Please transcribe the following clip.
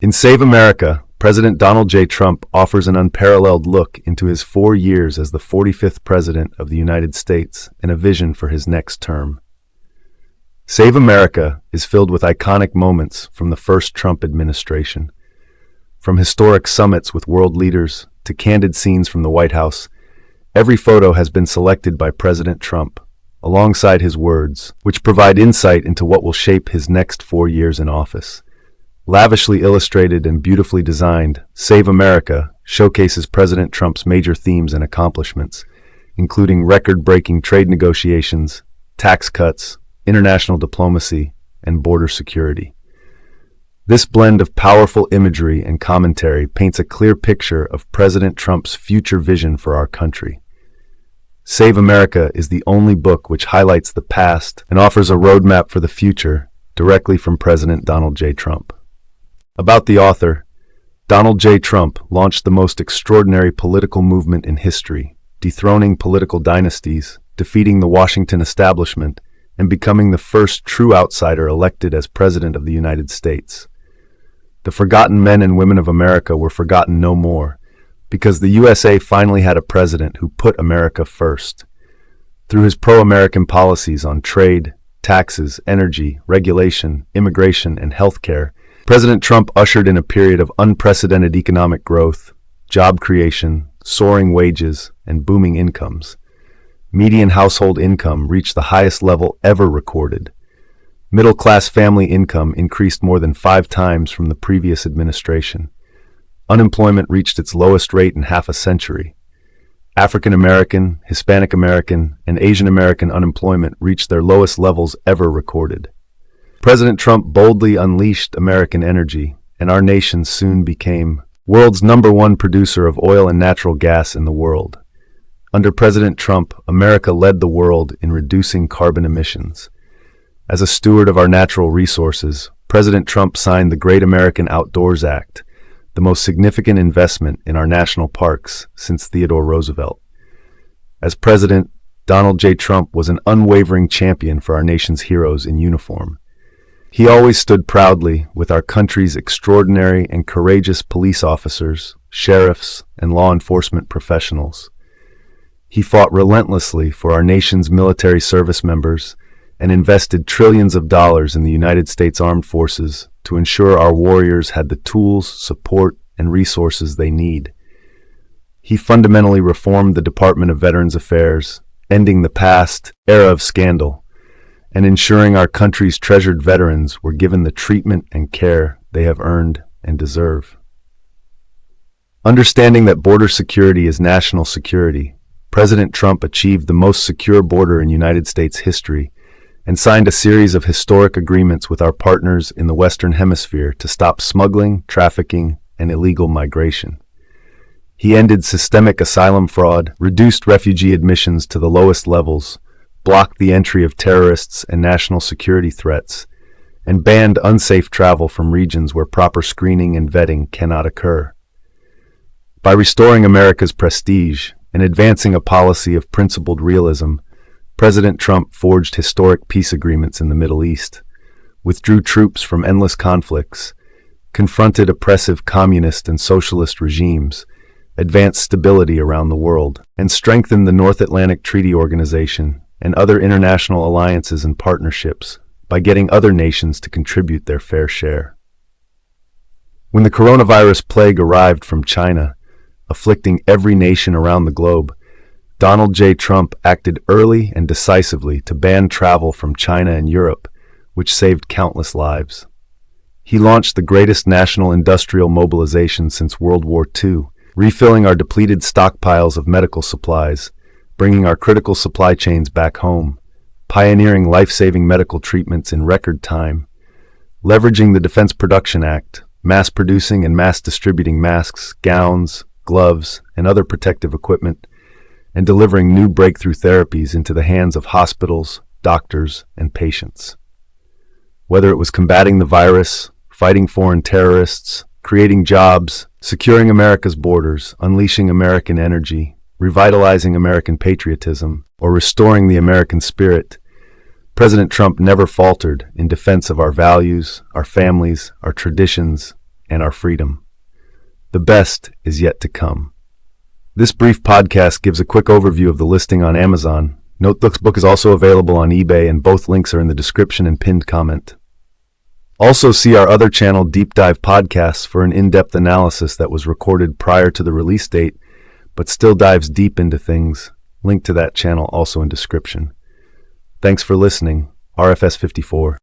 In Save America, President Donald J. Trump offers an unparalleled look into his 4 years as the 45th President of the United States and a vision for his next term. Save America is filled with iconic moments from the first Trump administration. From historic summits with world leaders to candid scenes from the White House, every photo has been selected by President Trump, alongside his words, which provide insight into what will shape his next 4 years in office. Lavishly illustrated and beautifully designed, Save America showcases President Trump's major themes and accomplishments, including record-breaking trade negotiations, tax cuts, international diplomacy, and border security. This blend of powerful imagery and commentary paints a clear picture of President Trump's future vision for our country. Save America is the only book which highlights the past and offers a roadmap for the future directly from President Donald J. Trump. About the author, Donald J. Trump launched the most extraordinary political movement in history, dethroning political dynasties, defeating the Washington establishment, and becoming the first true outsider elected as President of the United States. The forgotten men and women of America were forgotten no more, because the USA finally had a president who put America first. Through his pro-American policies on trade, taxes, energy, regulation, immigration, and healthcare, President Trump ushered in a period of unprecedented economic growth, job creation, soaring wages, and booming incomes. Median household income reached the highest level ever recorded. Middle-class family income increased more than 5 times from the previous administration. Unemployment reached its lowest rate in half a century. African American, Hispanic American, and Asian American unemployment reached their lowest levels ever recorded. President Trump boldly unleashed American energy, and our nation soon became world's #1 producer of oil and natural gas in the world. Under President Trump, America led the world in reducing carbon emissions. As a steward of our natural resources, President Trump signed the Great American Outdoors Act, the most significant investment in our national parks since Theodore Roosevelt. As president, Donald J. Trump was an unwavering champion for our nation's heroes in uniform. He always stood proudly with our country's extraordinary and courageous police officers, sheriffs, and law enforcement professionals. He fought relentlessly for our nation's military service members and invested trillions of dollars in the United States Armed Forces to ensure our warriors had the tools, support, and resources they need. He fundamentally reformed the Department of Veterans Affairs, ending the past era of scandal, and ensuring our country's treasured veterans were given the treatment and care they have earned and deserve. Understanding that border security is national security, President Trump achieved the most secure border in United States history and signed a series of historic agreements with our partners in the Western Hemisphere to stop smuggling, trafficking, and illegal migration. He ended systemic asylum fraud, reduced refugee admissions to the lowest levels, blocked the entry of terrorists and national security threats, and banned unsafe travel from regions where proper screening and vetting cannot occur. By restoring America's prestige and advancing a policy of principled realism, President Trump forged historic peace agreements in the Middle East, withdrew troops from endless conflicts, confronted oppressive communist and socialist regimes, advanced stability around the world, and strengthened the North Atlantic Treaty Organization and other international alliances and partnerships by getting other nations to contribute their fair share. When the coronavirus plague arrived from China, afflicting every nation around the globe, Donald J. Trump acted early and decisively to ban travel from China and Europe, which saved countless lives. He launched the greatest national industrial mobilization since World War II, refilling our depleted stockpiles of medical supplies, bringing our critical supply chains back home, pioneering life-saving medical treatments in record time, leveraging the Defense Production Act, mass producing and mass distributing masks, gowns, gloves, and other protective equipment, and delivering new breakthrough therapies into the hands of hospitals, doctors, and patients. Whether it was combating the virus, fighting foreign terrorists, creating jobs, securing America's borders, unleashing American energy, revitalizing American patriotism, or restoring the American spirit, President Trump never faltered in defense of our values, our families, our traditions, and our freedom. The best is yet to come. This brief podcast gives a quick overview of the listing on Amazon. Note this book is also available on eBay, and both links are in the description and pinned comment. Also see our other channel, Deep Dive Podcasts, for an in-depth analysis that was recorded prior to the release date, but still dives deep into things. Link to that channel also in description. Thanks for listening. RFS 54.